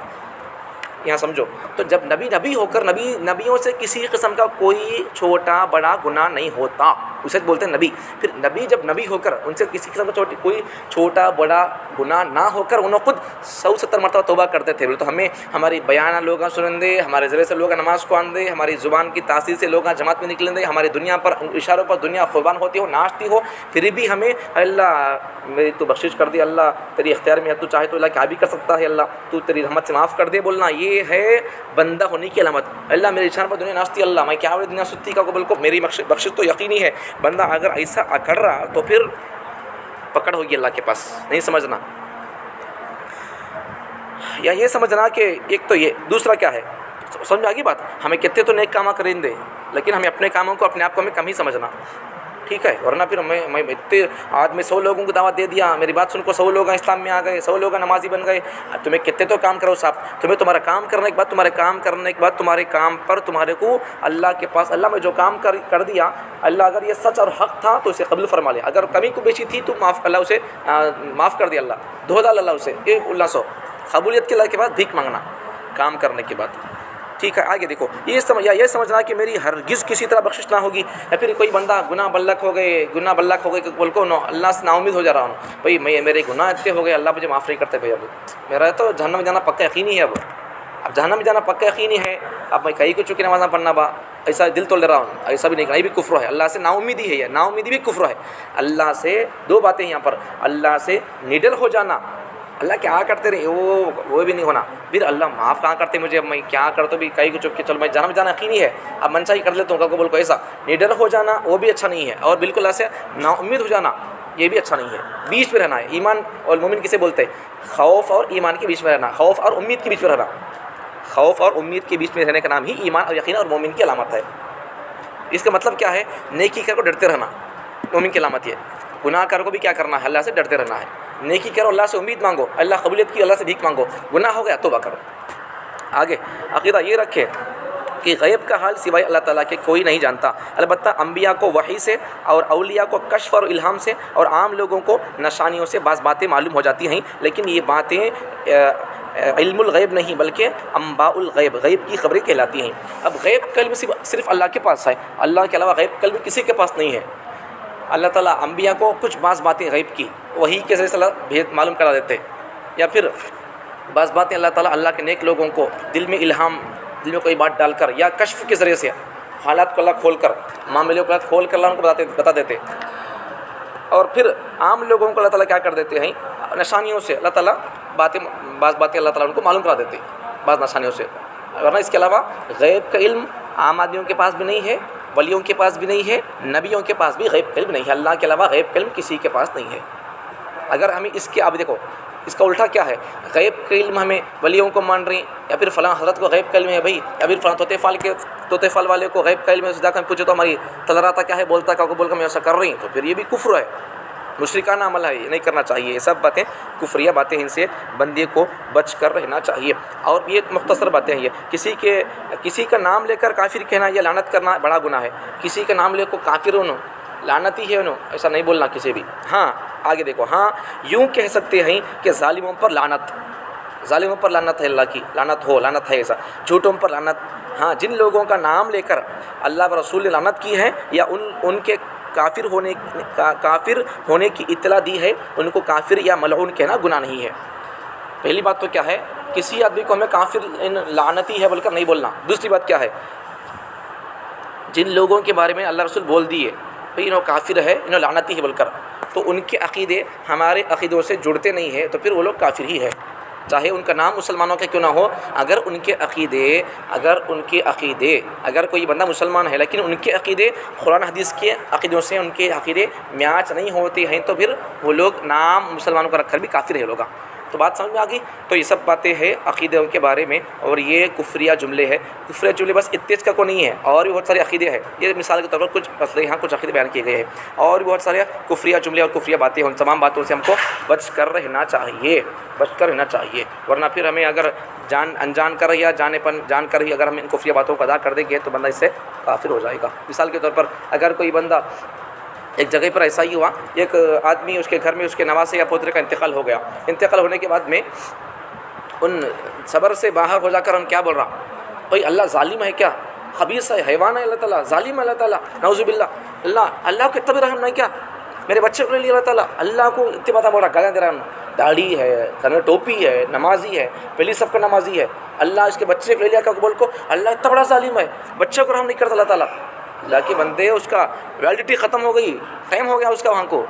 [SPEAKER 1] یہاں سمجھو. تو جب نبی ہو کر، نبیوں سے کسی قسم کا کوئی چھوٹا بڑا گناہ نہیں ہوتا، اسے بولتے ہیں نبی. پھر نبی جب نبی ہو کر ان سے کسی قسم کا کوئی چھوٹا بڑا گناہ نہ ہو کر انہوں خود 170 مرتبہ توبہ کرتے تھے. بولے تو ہمیں ہماری بیانہ لوگ سنیں دے، ہمارے ذریعے سے لوگ نماز کو آن دے، ہماری زبان کی تاثیر سے لوگ جماعت میں نکلیں دے، ہماری دنیا پر اشاروں پر دنیا قربان ہوتی ہو، ناچتی ہو، پھر بھی ہمیں اللہ میری تو بخشش کر دے، اللہ تیری اختیار میں ہے، تو چاہے تو اللہ کیا بھی کر سکتا ہے، اللہ تو تیری رحمت سے معاف کر دے، بولنا یہ ہے بندہ ہونے کی علامت. اللہ میری اشاروں پر دنیا ناچتی، اللہ میں کیا دنیا ستی کا قبول کو، میری بخشش تو یقینی ہے. بندہ اگر ایسا کر رہا تو پھر پکڑ ہوگی اللہ کے پاس. نہیں سمجھنا، یا یہ سمجھنا کہ ایک تو یہ، دوسرا کیا ہے، سمجھ آگی بات. ہمیں کتنے تو نیک کام کریں دے، لیکن ہمیں اپنے کاموں کو، اپنے آپ کو ہمیں کم ہی سمجھنا. ٹھیک ہے. ورنہ پھر میں اتنے آج میں 100 لوگوں کو دعوت دے دیا، میری بات سن کو 100 لوگ اسلام میں آ گئے، 100 لوگ نمازی بن گئے. تمہیں کتنے تو کام کرو صاحب، تمہیں تمہارا کام کرنے کے بعد، تمہارے کام پر تمہارے کو اللہ کے پاس، اللہ میں جو کام کر دیا، اللہ اگر یہ سچ اور حق تھا تو اسے قبول فرما لے، اگر کمی کو بیشی تھی تو اللہ اسے معاف کر دیا، اللہ دھو ڈال اللہ اسے. اللہ سو قبولیت کے اللہ کے بعد بھیک مانگنا کام کرنے کے بعد. ٹھیک ہے. آگے دیکھو، یہ سمجھنا کہ میری ہرگز کسی طرح بخشش نہ ہوگی. یا پھر کوئی بندہ گناہ بلک ہو گئے کہ بول کو نو اللہ سے نا امید ہو جا رہا ہوں، بھائی میرے گناہ اتنے ہو گئے، اللہ مجھے معاف نہیں کرتے. بھائی اب میرا تو جہنم میں جانا پکا یقینی ہے، اب جہنم میں جانا پکا یقینی ہے. اب میں کہیں کو چکی نماز پڑھنا با ایسا دل توڑ لے رہا ہوں، ایسا بھی نہیں کرنا، یہ بھی کفر ہے. اللہ سے نا امیدی ہے، یہ نا امیدی بھی کفر ہے. اللہ سے دو باتیں یہاں پر، اللہ سے نڈر ہو جانا، اللہ کیا کرتے رہے وہ بھی نہیں ہونا. پھر اللہ معاف کہاں کرتے مجھے، اب میں کیا کرتا ہوں بھی کہیں کو چپ کے چلو میں جانا یقینی ہے، اب منشا ہی کر لیتا ہوں قبول کو. ایسا نڈر ہو جانا وہ بھی اچھا نہیں ہے، اور بالکل ایسے نا امید ہو جانا یہ بھی اچھا نہیں ہے. بیچ میں رہنا ہے. ایمان اور مومن کسے بولتے ہیں؟ خوف اور ایمان کے بیچ میں رہنا، خوف اور امید کے بیچ میں رہنا. خوف اور امید کے بیچ میں رہنے کا نام ہی ایمان اور یقین اور مومن کی علامت ہے. اس کا مطلب کیا ہے؟ نیکی کر کو ڈرتے رہنا مومن کی علامت. یہ گناہ کر کو بھی کیا کرنا ہے؟ اللہ سے ڈرتے رہنا ہے. نیکی کرو، اللہ سے امید مانگو، اللہ قبولیت کی، اللہ سے بھیک مانگو. گناہ ہو گیا توبہ کرو. آگے عقیدہ یہ رکھے کہ غیب کا حال سوائے اللہ تعالیٰ کے کوئی نہیں جانتا. البتہ انبیاء کو وحی سے اور اولیاء کو کشف اور الہام سے اور عام لوگوں کو نشانیوں سے بعض باتیں معلوم ہو جاتی ہیں، لیکن یہ باتیں علم الغیب نہیں بلکہ انباء الغیب، غیب کی خبریں کہلاتی ہیں. اب غیب علم صرف اللہ کے پاس ہے، اللہ کے علاوہ غیب علم کسی کے پاس نہیں ہے. اللہ تعالیٰ انبیاء کو کچھ بعض باتیں غیب کی وحی کے ذریعے سے اللہ بھید معلوم کرا دیتے، یا پھر بعض باتیں اللہ تعالیٰ اللہ کے نیک لوگوں کو دل میں الہام، دل میں کوئی بات ڈال کر یا کشف کے ذریعے سے حالات کو اللہ کھول کر، معاملوں کو اللہ کھول کر اللہ ان کو بتا دیتے. اور پھر عام لوگوں کو اللہ تعالیٰ کیا کر دیتے ہیں؟ نشانیوں سے اللہ تعالیٰ بعض باتیں اللہ تعالیٰ ان کو معلوم کرا دیتے بعض نشانیوں سے. ورنہ اس کے علاوہ غیب کا علم عام آدمیوں کے پاس بھی نہیں ہے، ولیوں کے پاس بھی نہیں ہے، نبیوں کے پاس بھی غیب کا علم نہیں ہے. اللہ کے علاوہ غیب کا علم کسی کے پاس نہیں ہے. اگر ہمیں اس کے اب دیکھو اس کا الٹا کیا ہے، غیب کا علم ہمیں ولیوں کو مان رہی ہیں، یا پھر فلاں حضرت کو غیب کا علم ہے بھائی، یا پھر فلاں طوطے فال والے کو غیب کا علم ہے، جا کر پوچھو تو ہماری تلراتا کیا ہے بولتا کا بول کر میں ایسا کر رہی ہوں، تو پھر یہ بھی کفر ہے، مشرکانہ عمل ہے، یہ نہیں کرنا چاہیے. یہ سب باتیں کفریہ باتیں، ان سے بندے کو بچ کر رہنا چاہیے. اور یہ مختصر باتیں ہیں، یہ کسی کا نام لے کر کافر کہنا یا لعنت کرنا بڑا گناہ ہے. کسی کا نام لے کو کافر ہونو لعنت ہی ہے انہوں، ایسا نہیں بولنا کسی بھی. ہاں آگے دیکھو، ہاں یوں کہہ سکتے ہیں کہ ظالموں پر لعنت، ظالموں پر لعنت ہے، اللہ کی لعنت ہو، لعنت ہے ایسا، جھوٹوں پر لعنت۔ ہاں، جن لوگوں کا نام لے کر اللہ و رسول نے لعنت کی ہے یا ان کے کافر ہونے کی اطلاع دی ہے، ان کو کافر یا ملعون کہنا گناہ نہیں ہے۔ پہلی بات تو کیا ہے، کسی آدمی کو ہمیں کافر لعنتی ہے بول کر نہیں بولنا۔ دوسری بات کیا ہے، جن لوگوں کے بارے میں اللہ رسول بول دیے بھئی انہوں کافر ہے، انہوں لعنتی ہے بول کر، تو ان کے عقیدے ہمارے عقیدوں سے جڑتے نہیں ہیں، تو پھر وہ لوگ کافر ہی ہے، چاہے ان کا نام مسلمانوں کا کیوں نہ ہو۔ اگر کوئی بندہ مسلمان ہے لیکن ان کے عقیدے قرآن حدیث کے عقیدوں سے ان کے عقیدے میچ نہیں ہوتے ہیں، تو پھر وہ لوگ نام مسلمانوں کا رکھ کر بھی کافر ہے لوگا۔ تو بات سمجھ میں آ گئی؟ تو یہ سب باتیں ہیں عقیدوں کے بارے میں، اور یہ کفریہ جملے ہیں۔ کفریہ جملے بس اتنے کا کو نہیں ہے، اور بھی بہت سارے عقیدے ہیں۔ یہ مثال کے طور پر کچھ مسئلے یہاں کچھ عقیدے بیان کیے گئے ہیں، اور بھی بہت سارے کفریہ جملے اور کفریہ باتیں ہیں۔ ان تمام باتوں سے ہم کو بچ کر رہنا چاہیے، ورنہ پھر ہمیں اگر انجان کر یا جان کر ہی اگر ہم ان کفریہ باتوں کو ادا کر دیں گے تو بندہ اس سے کافر ہو جائے گا۔ مثال کے طور پر اگر کوئی بندہ، ایک جگہ پر ایسا ہی ہوا، ایک آدمی اس کے گھر میں اس کے نواسے یا پوترے کا انتقال ہو گیا۔ انتقال ہونے کے بعد میں ان صبر سے باہر ہو جا کر ان کیا بول رہا، بھائی اللہ ظالم ہے کیا، خبیث ہے، حیوان ہے اللہ تعالیٰ، ظالم ہے اللہ تعالیٰ، نعوذ باللہ، اللہ کو اتنا بھی رحم نہیں کیا، میرے بچے کو لے لیا اللہ تعالیٰ، اللہ کو اتنی باتیں بول رہا، گالیاں دے رہا ہوں، داڑھی ہے، سر میں ٹوپی ہے، نمازی ہے، پہلی سب کا نمازی ہے، اللہ اس کے بچے کو لے لیا کیا بول کو، اللہ اتنا بڑا ظالم ہے، بچے کو رحم نہیں کرتا اللہ تعالیٰ۔ اللہ کے بندے، اس کا ویلڈٹی ختم ہو گئی، ٹائم ہو گیا اس کا وہاں کو۔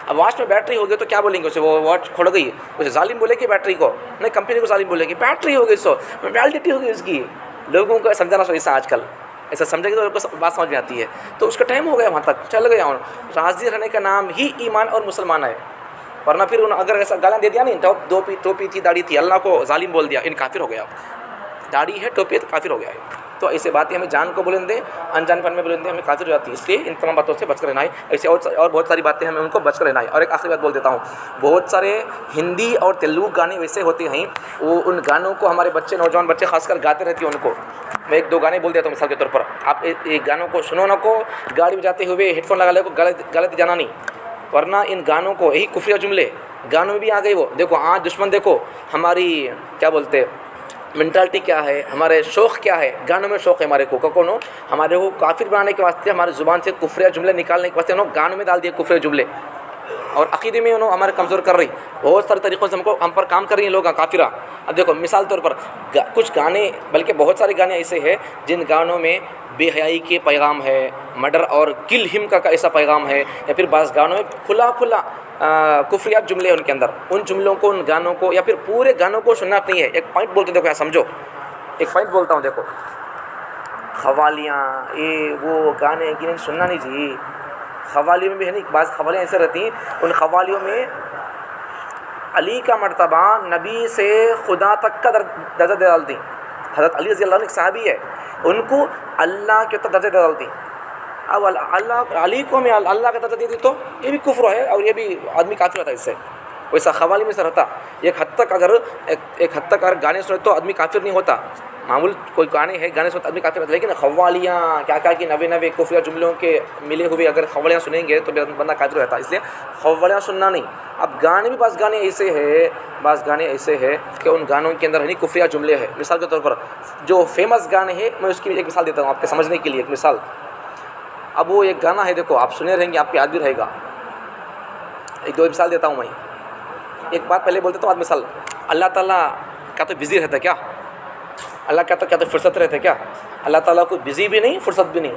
[SPEAKER 1] اب واچ میں بیٹری ہو گئی تو کیا بولیں گے اسے، وہ واچ کھڑ گئی، اسے ظالم بولے گی بیٹری کو؟ نہیں، کمپنی کو ظالم بولے گی، بیٹری ہو گئی، سو ویلڈٹی ہو گئی اس کی۔ لوگوں کو سمجھانا چاہیے، آج کل ایسا سمجھے گی تو لوگوں کو بات سمجھ میں آتی ہے، تو اس کا ٹائم ہو گیا، وہاں تک چل گیا۔ راضی رہنے کا نام ہی ایمان اور مسلمان ہے، ورنہ پھر اگر ایسا گالیاں دے دیا نہیں، ٹوپی تھی، داڑھی تھی، اللہ کو ظالم بول دیا، ان کافر ہو گیا، داڑھی ہے، ٹوپی ہے تو کافر ہو گیا ہے۔ تو ایسے باتیں ہمیں جان کو بولیں دے، انجان پن میں بولیں دے، ہمیں کافر ہو جاتی ہے، اس لیے ان تمام باتوں سے بچ کر رہنا ہے۔ ایسے اور بہت ساری باتیں ہمیں ان کو بچ کر رہنا ہے۔ اور ایک آخری بات بول دیتا ہوں، بہت سارے ہندی اور تیلگو گانے ویسے ہوتے ہیں، وہ ان گانوں کو ہمارے بچے، نوجوان بچے خاص کر گاتے رہتے ہیں۔ ان کو میں ایک دو گانے بول دیتا ہوں مثال کے طور پر، آپ ایک گانوں کو سنو نہ کو، گاڑی میں جاتے ہوئے ہیڈ فون لگا لے کو، غلط جانا نہیں، ورنہ ان گانوں کو، یہی کفریہ جملے گانوں میں بھی آ گئی۔ وہ دیکھو آج دشمن، دیکھو ہماری کیا بولتے مینٹالٹی کیا ہے، ہمارے شوق کیا ہے، گانوں میں شوق ہے ہمارے کو، کونوں ہمارے کو کافر بنانے کے واسطے، ہماری زبان سے کفریہ جملے نکالنے کے واسطے انہوں گانوں میں ڈال دیے کفریہ جملے، اور عقیدے میں انہوں ہمارے کمزور کر رہی، بہت سارے طریقوں سے ہم پر کام کر رہی ہیں لوگ کافرہ۔ اب دیکھو مثال طور پر کچھ گانے، بلکہ بہت سارے گانے ایسے ہیں جن گانوں میں بے حیائی کے پیغام ہے، مرڈر اور کل ہم کا ایسا پیغام ہے، یا پھر بعض گانوں میں کھلا کفریات جملے ان کے اندر۔ ان جملوں کو، ان گانوں کو، یا پھر پورے گانوں کو سننا نہیں ہے۔ ایک پوائنٹ بولتے دیکھو، یہاں سمجھو، ایک پوائنٹ بولتا ہوں، دیکھو قوالیاں، یہ وہ گانے گنے سننا نہیں جی۔ قوالیوں میں بھی ہے نہیں، بعض قوالیاں ایسے رہتی ہیں، ان قوالیوں میں علی کا مرتبہ نبی سے خدا تک کا درجہ دے ڈالتی۔ حضرت علی رضی اللہ عنہ ایک صحابی ہے، ان کو اللہ کے درجہ دے ڈالتی۔ اب علی کو میں اللہ کا درجہ دے دی تو یہ بھی کفر ہے، اور یہ بھی آدمی کافر ہوتا ہے اس سے۔ ویسا قوالی میں سے رہتا، ایک حد تک اگر گانے سنے تو آدمی کافر نہیں ہوتا۔ معمول کوئی گانے ہے، گانے سنتے آدمی کافر ہوتا ہے، لیکن قوالیاں کیا کہ نوے کفریہ جملوں کے ملے ہوئے اگر قوالیاں سنیں گے تو بندہ کافر رہتا ہے۔ اس لیے قوالیاں سننا نہیں۔ اب گانے بھی بعض گانے ایسے ہیں کہ ان گانوں کے اندر نہیں کفریہ جملے ہیں۔ مثال کے طور پر جو فیمس گانے ہیں، میں اس کی ایک مثال دیتا ہوں آپ کے سمجھنے کے لیے، ایک مثال۔ اب وہ ایک گانا ہے، دیکھو آپ سنے رہیں گے، آپ کے یاد بھی رہے گا۔ ایک دو مثال دیتا ہوں میں، ایک بات پہلے بولتا ہوں، مثال۔ اللہ تعالیٰ کیا تو بزی رہتا ہے کیا؟ اللہ کیا تو فرصت رہتا ہے کیا؟ اللہ تعالیٰ کو بزی بھی نہیں، فرصت بھی نہیں،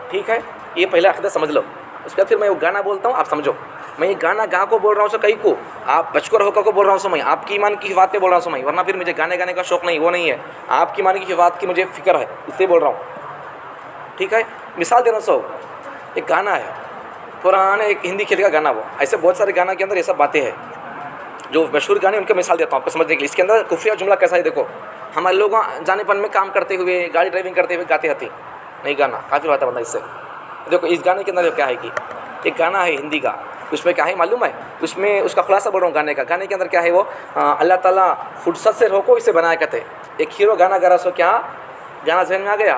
[SPEAKER 1] ٹھیک ہے؟ یہ پہلا عقیدہ سمجھ لو۔ اس کے بعد پھر میں وہ گانا بولتا ہوں، آپ سمجھو۔ میں یہ گانا گا کو بول رہا ہوں سو کئی کو، آپ بچ کر ہو کو بول رہا ہوں سو میں، آپ کی ایمان کی حفاظت پہ بول رہا ہوں سو میں، ورنہ پھر مجھے گانے کا شوق نہیں، وہ نہیں ہے، آپ کی ایمان کی حفاظت کی مجھے فکر ہے، اس لیے بول رہا ہوں، ٹھیک ہے؟ مثال دینا سو، ایک گانا ہے پرانا، ایک ہندی کھیل کا گانا، وہ ایسے بہت سارے گانا کے اندر یہ سب باتیں ہیں جو مشہور گانے، ان کا مثال دیتا ہوں آپ کو سمجھنے کے لیے۔ اس کے اندر کفریہ جملہ کیسا ہے دیکھو، ہمارے لوگ جانے پن میں کام کرتے ہوئے، گاڑی ڈرائیونگ کرتے ہوئے گاتے رہتے، نہیں گانا کافر ہوتا بندہ اس سے۔ دیکھو اس گانے کے اندر کیا ہے کہ ایک گانا ہے ہندی کا، اس میں کیا ہے معلوم ہے؟ اس میں اس کا خلاصہ بول رہا ہوں گانے کا۔ گانے کے اندر کیا ہے وہ، اللہ تعالیٰ فرصت سے روکو اسے بنایا کرتے۔ ایک ہیرو گانا گا رہا سو، کیا گانا ذہن میں آ گیا؟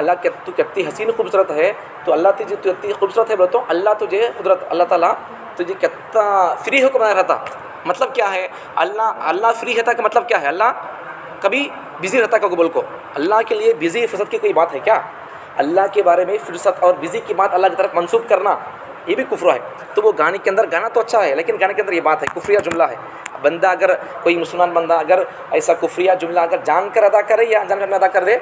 [SPEAKER 1] اللہ کہ تو کتنی حسین خوبصورت ہے تو اللہ تجھے تو اتنی خوبصورت ہے بولے تو اللہ تجھے قدرت اللہ تعالیٰ تجھے کتنا فری ہو کے بنا رہتا. مطلب کیا ہے اللہ فری رہتا کہ مطلب کیا ہے اللہ کبھی بزی رہتا کا بول کو اللہ کے لیے بزی فرصت کی کوئی بات ہے کیا؟ اللہ کے بارے میں فرصت اور بزی کی بات اللہ کی طرف منسوخ کرنا یہ بھی کفر ہے. تو وہ گانے کے اندر گانا تو اچھا ہے لیکن گانے کے اندر یہ بات ہے کفریہ جملہ ہے. بندہ اگر کوئی مسلمان بندہ اگر ایسا کفریہ جملہ اگر جان کر ادا کرے یا جان کر ادا کر دے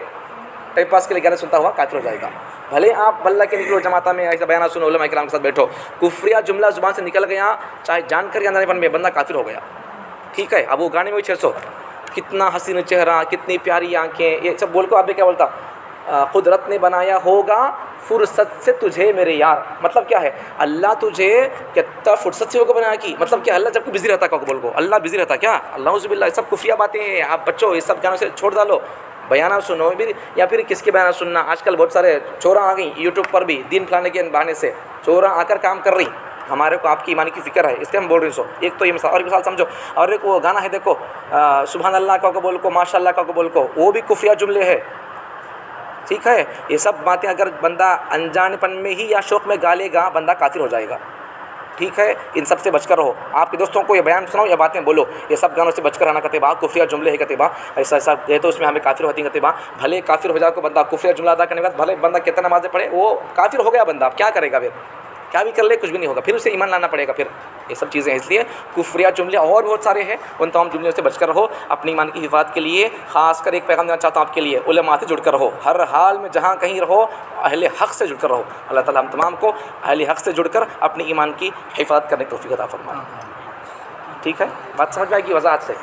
[SPEAKER 1] ٹائم پاس کے لیے گانے سنتا ہوا کافر ہو جائے گا. بھلے آپ بلّہ کے نکلو جماعتہ میں ایسا بیانات سنو علماء کرام کے ساتھ بیٹھو کفریہ جملہ زبان سے نکل گیا چاہے جان کر یا جانے میں بندہ کافر ہو گیا. ٹھیک ہے. اب وہ گانے میں 600 کتنا حسین چہرہ کتنی پیاری آنکھیں یہ سب بول کو آپ بھی کیا بولتا قدرت نے بنایا ہوگا فرصت سے تجھے میرے یار. مطلب کیا ہے اللہ تجھے کتنا فرصت سے ہوگا بنایا کی مطلب کیا اللہ جب کو بزی رہتا کا بول کو اللہ بزی رہتا کیا اللہ عزب اللہ. سب کفریہ باتیں ہیں. آپ بچوں یہ سب گانوں سے چھوڑ ڈالو بیانات سنو بھی یا پھر کس کے بیانات سننا. آج کل بہت سارے چورا آ گئی یوٹیوب پر بھی دین پھیلانے کے بہانے سے چورا آ کر کام کر رہی. ہمارے کو آپ کی ایمان کی فکر ہے اس لیے ہم بول رہے ہیں. سو ایک تو یہ مثال اور مثال سمجھو اور ایک وہ گانا ہے دیکھو سبحان اللہ کا بول کو ماشاء اللہ کا بول کو وہ بھی کفریہ جملے ہے. ٹھیک ہے. یہ سب باتیں اگر بندہ انجان پن میں ہی یا شوق میں گا لے گا بندہ کافر ہو جائے گا. ٹھیک ہے. ان سب سے بچ کر رہو. آپ کے دوستوں کو یہ بیان سناؤ یا باتیں بولو یہ سب گانوں سے بچ کر رہنا کتبہ کفریہ جملے ہے کتبہ ایسا ایسا یہ تو اس میں ہمیں کافر ہوتی ہیں کتبہ. بھلے کافر ہو جائے کو بندہ کفریہ جملہ ادا کرنے کے بعد بھلے بندہ کتنا نمازیں پڑھے وہ کافر ہو گیا بندہ. اب کیا کرے گا پھر کیا بھی کر لے کچھ بھی نہیں ہوگا پھر اسے ایمان لانا پڑے گا. پھر یہ سب چیزیں اس لیے کفریہ جملے اور بہت سارے ہیں ان تمام جملوں سے بچ کر رہو. اپنی ایمان کی حفاظت کے لیے خاص کر ایک پیغام دینا چاہتا ہوں آپ کے لیے علماء سے جڑ کر رہو. ہر حال میں جہاں کہیں رہو اہل حق سے جڑ کر رہو. اللہ تعالیٰ ہم تمام کو اہل حق سے جڑ کر اپنی ایمان کی حفاظت کرنے کی توفیق عطا فرمائے. ٹھیک ہے. بات سمجھ میں آئے گی وضاحت سے.